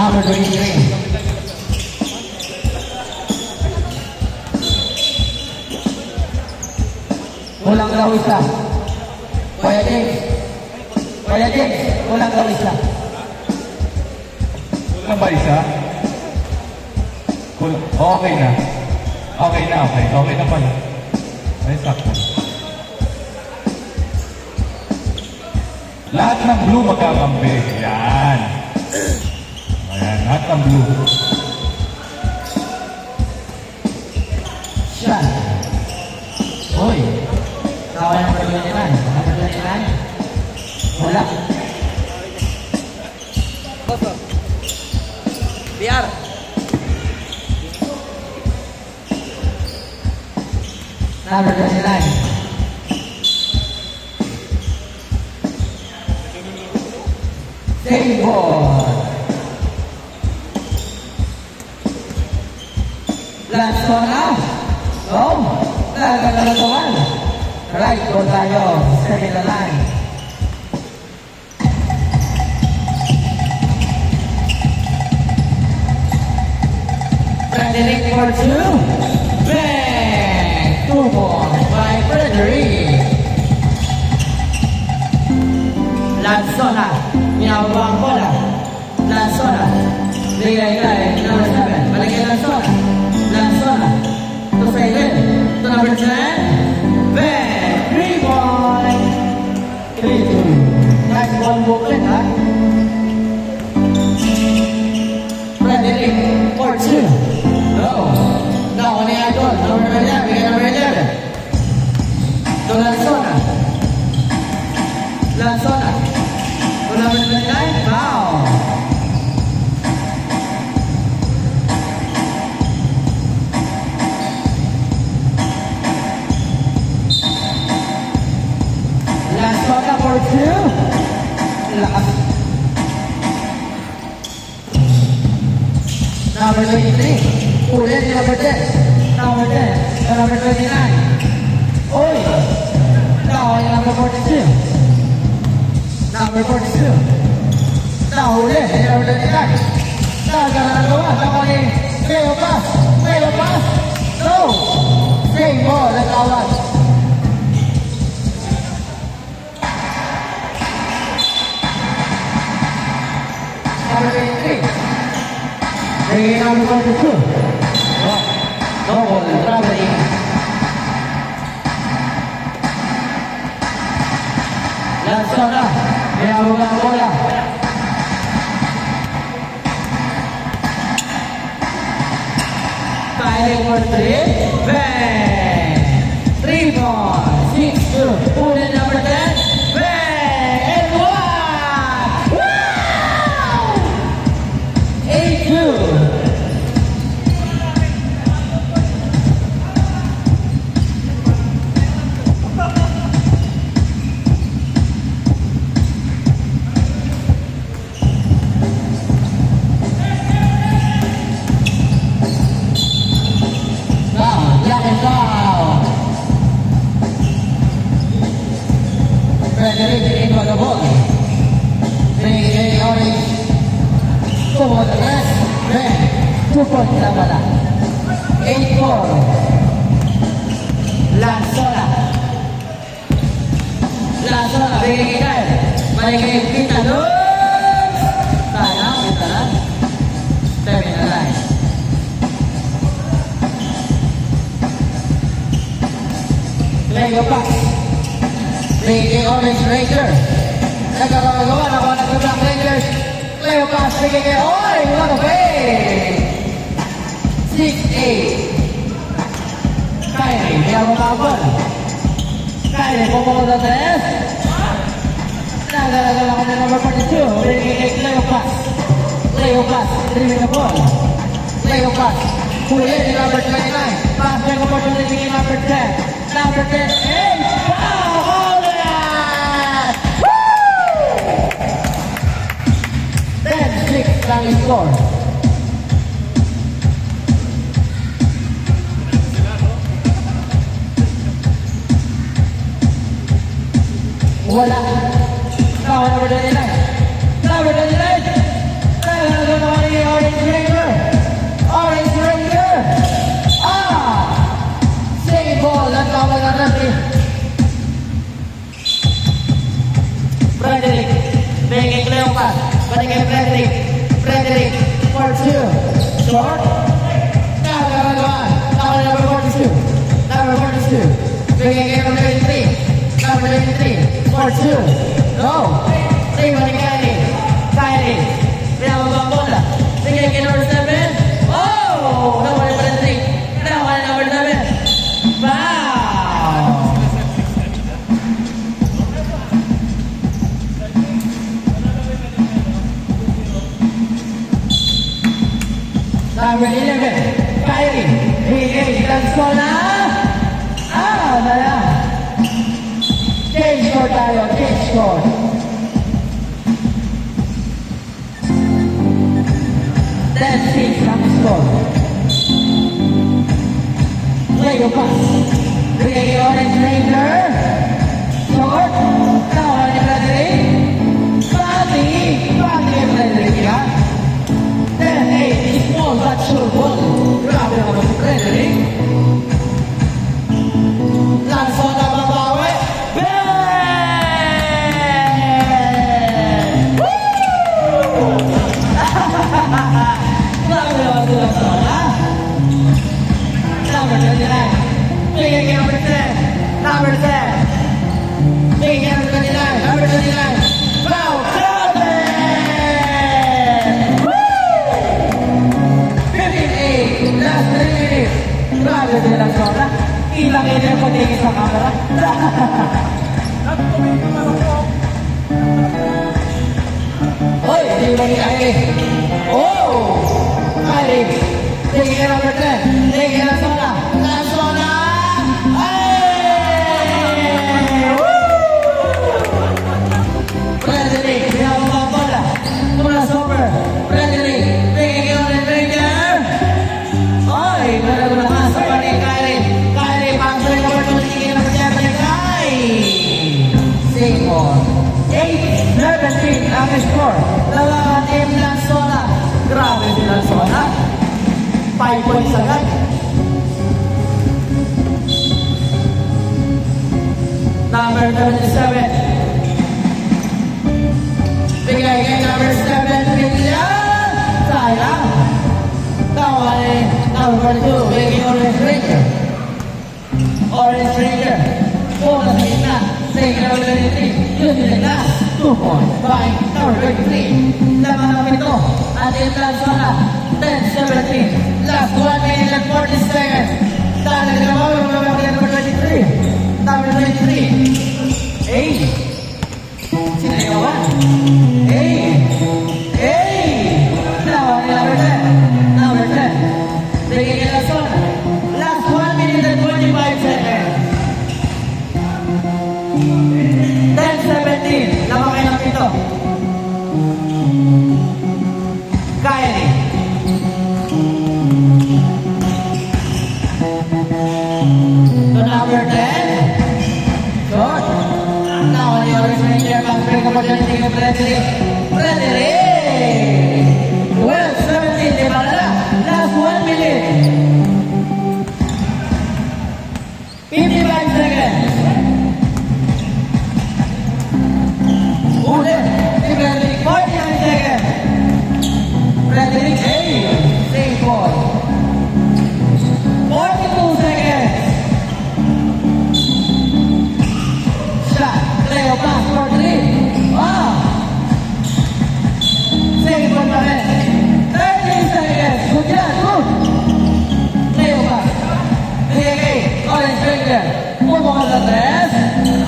Number 23. Kulang daw isa. Kuya James. Kuya James, kulang daw isa. Kulang ba isa? Okay na. Okay na, okay. Okay na pala. Ay, sakto. Lahat ng blue magkakampi. Yan. Ayan, lahat ng blue. Siyan. Uy. Kawan ng perjalanan. Perjalanan. Wala. Biar. Number 29. Save ball. Last one now. Go. Nagagalatawan. Right ball tayo. Second the line. Frederick for two. Bang! 2 balls by Frederick. Lanzona. Minawang bola. Lanzona. Bigay kay number 7. Balik kay Lanzona. Lanzona. To Sailin. To number 10. Bang! 3 balls. 3-2. Nice ball movement, ha? Frederick for 2. No. No, only I got number 11. We got number 11. To Lanzona. Lanzona. To number 29. Foul. Lanzona for 2. Lakas. Number 23. Ulit number 10. Number 10. Number 29. Oy. Now number 42. Number 42. Now ulit number 29. Now nagawa. Now Leo pass. Leo pass. No. Same ball. Nagawat. Number 23. Bringing number 42. No ball, traveling. Lanzona, minahulog ang bola. Fighting for 3. Bang! 3 balls, 6-2. Ulit number 10. Bang! And 1! Wow! 8-2. Frederick into the ball. Bringing orange. Forward the left. Bang. 2 points na wala. 8-4. Lanzona. Lanzona. Bringing it. Maligay kita doon. Sayang. Kita na. 7 na line. Lego pass. Bringing orange Ranger. Nagkakagawa na ba ng Black Rangers? Leo pass. Bringing orange. What a play! 6-8. Kyrie. May abababol. Kyrie. Pumunta sa test. Nagkakagawa ko na number 42. Bringing Leo pass. Leo pass. Driving the ball. Leo pass. Huli ni number 29. Pass niya opportunity ni number 10. Number 10. Hey! Wow! Lang score. Wala. Number 29. Number 29. Ranger. Orange Ranger. Save ball. Nagkawal na natin. Frederick. Bigay Cleopas. Balik kay Frederick. Frederick. 4-2. Short. Nakaragawan. Number 42. Number 42. Bigay kay number 23. Number 23. 4-2. No. Stay balik Kylie. Kylie. Pinababa bola. Bigay kay number 7. Oh! Number 23. Pinababa number 7. Wow! Number 11, Kylie, bigay ng Sola. Naya. Change score tayo, change score. That's 6 ang score. Lego pass. Bigay kay Orange Ranger. Short. Nawa ni Frederick. Pati kay Frederick yan. 10-8, small but sure ball. Grabe naman si Frederick. Lanso na mabawi. Bang! Woo! Grabe naman si Lanso na. Number 29. Bigay kay number 10. Number 10. Bigay kay number 29. Number 29. Foul! Last 3 minutes. Grabe din ang sola. Ilangin niya po tingin sa camera. Hoy, hindi ba ni Kylie? Oh! Kylie. Tingin ka number 10. Tingin ka ng sola. Last sola. Hey! Woo! Frederick. Pinababa ang bola. Tumalas over. Frederick. Tingin ka ng Ranger. Oy, meron na naman sa pati Kylie. Kylie, pang-sure ka ba ito natigil na siya balik Kylie? Same ball. 8-17 ang score. Dalawang team lang Sola. Grabe din ang Sola. 5 points agad. Number 27. Bigay kay number 7 William. Sayang. Tawalin. Number 2, bigay Orange Ranger. Orange Ranger. Bola sa gitna. Bigay number 23. Yun yung gitna. 2 points by number 23. Laman ng pito. Atin lang sana. 10-17. Last 1 minute and 40 seconds. Dahil na naman yung number 23. Number 23. 8. Sinayawan. 8. 8. Tawalin number 10. Number 10. Bigay kay Lason. Last 1 minute and 25 seconds. 10-17. Lamang kayo ng pito. Kylie. To number 10. Short. Now on the other side here, back-break opportunity of Frederick. Frederick. 12-17. Di ba na? Last 1 minute. 55 seconds. Ulit. Si Frederick, 49 seconds. Frederick, 8. Same ball. 42 seconds. Shot. Leo pass for 3. Same ball pa rin. 30 seconds. Good job. Good. Leo pass. Bigay. Orange Ranger. Pumukal sa 3.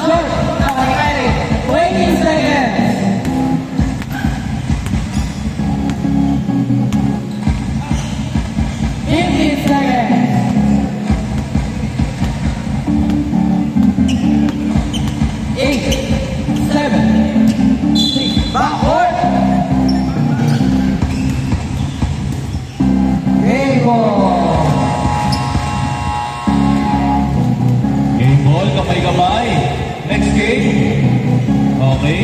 Short. Nakakakaili. 20 seconds. Backward. Game ball. Game ball, kamay-kamay. Next game. Okay.